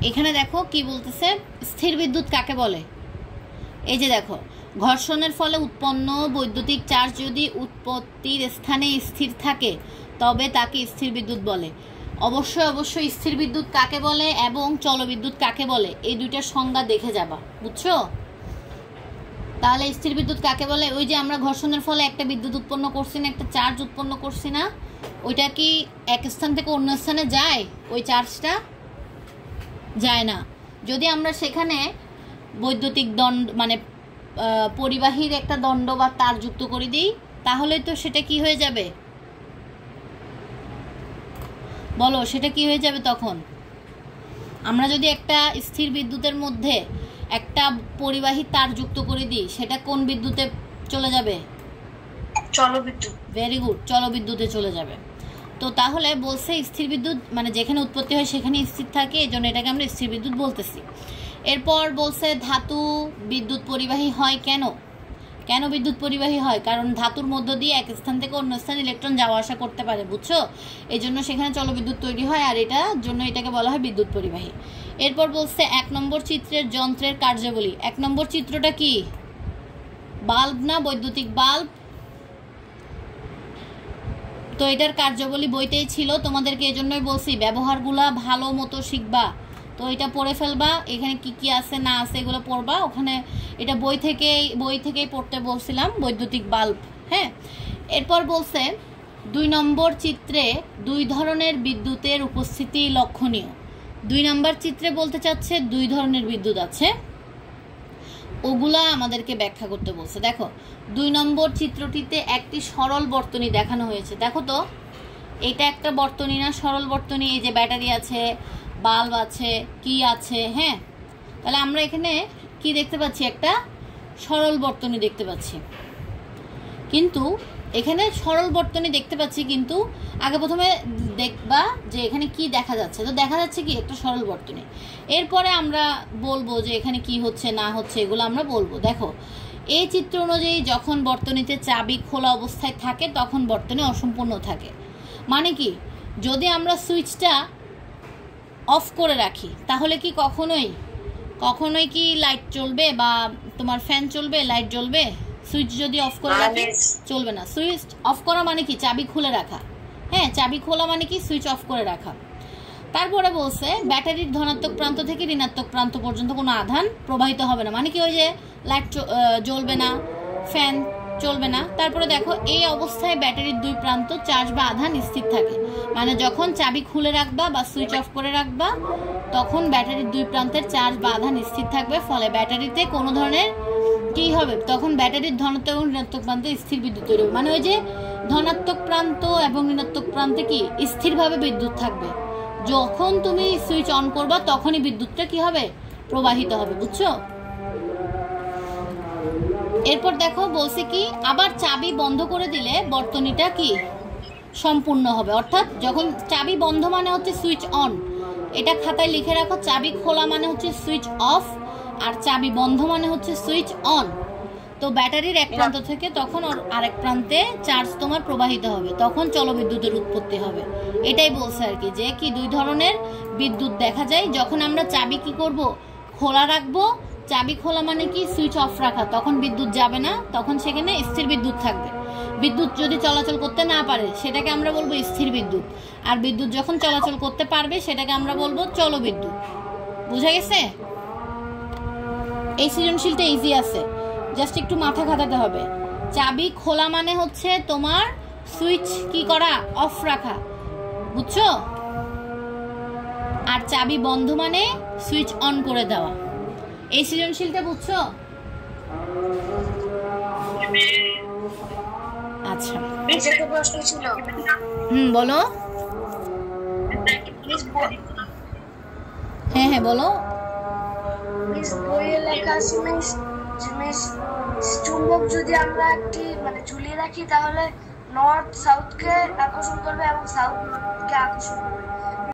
এখানে দেখো কি বলতেছে, স্থির বিদ্যুৎ কাকে বলে। এই যে দেখো, ঘর্ষণের ফলে উৎপন্ন বৈদ্যুতিক চার্জ যদি উৎপত্তির স্থানে স্থির থাকে তবে তাকে স্থির বিদ্যুৎ বলে। অবশ্যই স্থির বিদ্যুৎ কাকে বলে এবং চলবিদ্যুৎ কাকে বলে এই দুইটার সংজ্ঞা দেখে যাবা, বুঝছো? তাহলে স্থির বিদ্যুৎ কাকে বলে, ওই যে আমরা ঘর্ষণের ফলে একটা বিদ্যুৎ উৎপন্ন করছি না, একটা চার্জ উৎপন্ন করছি না, ওইটা কি এক স্থান থেকে অন্য স্থানে যায়? ওই চার্জটা যায় না। যদি আমরা সেখানে বৈদ্যুতিক দণ্ড মানে পরিবাহীর একটা দণ্ড বা তার যুক্ত করে দিই, তাহলে তো সেটা কি হয়ে যাবে বলো, সেটা কি হয়ে যাবে তখন? আমরা যদি একটা স্থির বিদ্যুতের মধ্যে একটা পরিবাহী তার যুক্ত করে দিই, সেটা কোন বিদ্যুতে চলে যাবে? চলবিদ্যুৎ। ভেরি গুড, চলবিদ্যুতে চলে যাবে। তো তাহলে বলছে স্থির বিদ্যুৎ মানে যেখানে উৎপত্তি হয় সেখানে স্থির থাকে, এই জন্য এটাকে আমরা স্থির বিদ্যুৎ বলতেছি। এরপর বলছে ধাতু বিদ্যুৎ পরিবাহী হয় কেন? কেন বিদ্যুৎ পরিবাহী হয়? কারণ ধাতুর মধ্য দিয়ে এক স্থান থেকে অন্য স্থানে ইলেকট্রন যাওয়া আসা করতে পারে, বুঝছো? এই জন্য সেখানে চলবিদ্যুৎ তৈরি হয়, আর এটার জন্য এটাকে বলা হয় বিদ্যুৎ পরিবাহী। এরপর বলছে 1 নম্বর চিত্রের যন্ত্রের কার্যাবলী। 1 নম্বর চিত্রটা কি? বাল্ব না, বৈদ্যুতিক বাল্ব। তো এটার কার্যাবলী বইতেই ছিল, তোমাদেরকে এজন্যই বলছি ব্যবহারগুলা ভালো মতো শিখবা। তো এটা পড়ে ফেলবা, এখানে কি কি আছে না আছে এগুলো পড়বা। ওখানে এটা বই থেকেই পড়তে বলছিলাম, বৈদ্যুতিক বাল্ব। হ্যাঁ, এরপর বলছে 2 নম্বর চিত্রে 2 ধরনের বিদ্যুতের উপস্থিতি লক্ষণীয়। 2 নম্বর চিত্রে বলতে চাচ্ছে 2 ধরনের বিদ্যুৎ আছে, ওগুলা আমাদেরকে ব্যাখ্যা করতে বলছে। দেখো 2 নম্বর চিত্রটিতে একটি সরল বর্তনী দেখানো হয়েছে। দেখো তো, এটা একটা বর্তনী না, সরল বর্তনী। এই যে ব্যাটারি আছে, বাল্ব আছে, কি আছে। হ্যাঁ, তাহলে আমরা এখানে কি দেখতে পাচ্ছি? একটা সরল বর্তনী দেখতে পাচ্ছি। কিন্তু এখানে সরল বর্তনী দেখতে পাচ্ছি, কিন্তু আগে প্রথমে দেখবা যে এখানে কি দেখা যাচ্ছে। তো দেখা যাচ্ছে কি একটা সরল বর্তনী। এরপরে আমরা বলবো যে এখানে কি হচ্ছে না হচ্ছে, এগুলো আমরা বলবো। দেখো, এই চিত্র অনুযায়ী যখন বর্তনীতে চাবি খোলা অবস্থায় থাকে তখন বর্তনী অসম্পূর্ণ থাকে। মানে কি, যদি আমরা সুইচটা অফ করে রাখি তাহলে কি কখনোই কি লাইট চলবে বা তোমার ফ্যান চলবে, লাইট জ্বলবে? সুইচ যদি অফ করে রাখি চলবে না। সুইচ অফ করা মানে কি? চাবি খুলে রাখা। হ্যাঁ, চাবি খোলা মানে কি? সুইচ অফ করে রাখা। তারপরে বলছে ব্যাটারির ধনাত্মক প্রান্ত থেকে ঋণাত্মক প্রান্ত পর্যন্ত কোনো আধান প্রবাহিত হবে না। মানে কি, ওই যে লাইট জ্বলবে না, ফ্যান চলবে না। তারপরে দেখো, এই অবস্থায় ব্যাটারির 2 প্রান্ত চার্জ বা আধান স্থির থাকে। মানে যখন চাবি খুলে রাখবা বা সুইচ অফ করে রাখবা তখন ব্যাটারির 2 প্রান্তের চার্জ বা আধান স্থির থাকবে, ফলে ব্যাটারিতে কোনো ধরনের কি হবে? তখন ব্যাটারির ধনাত্মক এবং ঋণাত্মক প্রান্তে স্থির বিদ্যুৎ তৈরি হবে। মানে ওই যে ধনাত্মক প্রান্ত এবং ঋণাত্মক প্রান্তে কি স্থিরভাবে বিদ্যুৎ থাকবে। যখন তুমি সুইচ অন করবা তখনই বিদ্যুৎটা কি হবে? প্রবাহিত হবে, বুঝছো? এরপর দেখো বলছে কি, আবার চাবি বন্ধ করে দিলে বর্তনীটা কি সম্পূর্ণ হবে। অর্থাৎ যখন চাবি বন্ধ মানে হচ্ছে সুইচ অন, এটা খাতায় লিখে রাখো। চাবি খোলা মানে হচ্ছে সুইচ অফ, আর চাবি বন্ধ মানে হচ্ছে সুইচ অন। তো ব্যাটারির এক প্রান্ত থেকে তখন আরেক প্রান্তে চার্জ তোমার প্রবাহিত হবে, তখন চলবিদ্যুতের উৎপত্তি হবে। এটাই বলছে আর কি, যে কি 2 ধরনের বিদ্যুৎ দেখা যায়। যখন আমরা চাবি কি করব? খোলা রাখবো। চাবি খোলা মানে কি? সুইচ অফ রাখা, তখন বিদ্যুৎ যাবে না, তখন সেখানে স্থির বিদ্যুৎ থাকবে। বিদ্যুৎ যদি চলাচল করতে না পারে সেটাকে আমরা বলবো স্থির বিদ্যুৎ, আর বিদ্যুৎ যখন চলাচল করতে পারবে সেটাকে আমরা বলবো চলবিদ্যুৎ। বুঝা গেছে? এই সৃজনশীলটা ইজি আছে, জাস্ট একটু মাথা খাটাতে হবে। চাবি খোলা মানে হচ্ছে তোমার সুইচ কি করা? অফ রাখা, বুঝছো? আর চাবি বন্ধ মানে সুইচ অন করে দেওয়া। এই সৃজনশীলটা বুঝছো? আচ্ছা, প্রশ্ন ছিল। বলো। হ্যাঁ বলো। বইয়ে লেখা চুম্বক যদি আমরা একটি মানে ঝুলিয়ে রাখি তাহলে নর্থ সাউথকে আকর্ষণ করবে এবং সাউথ নর্থকে আকর্ষণ করবে।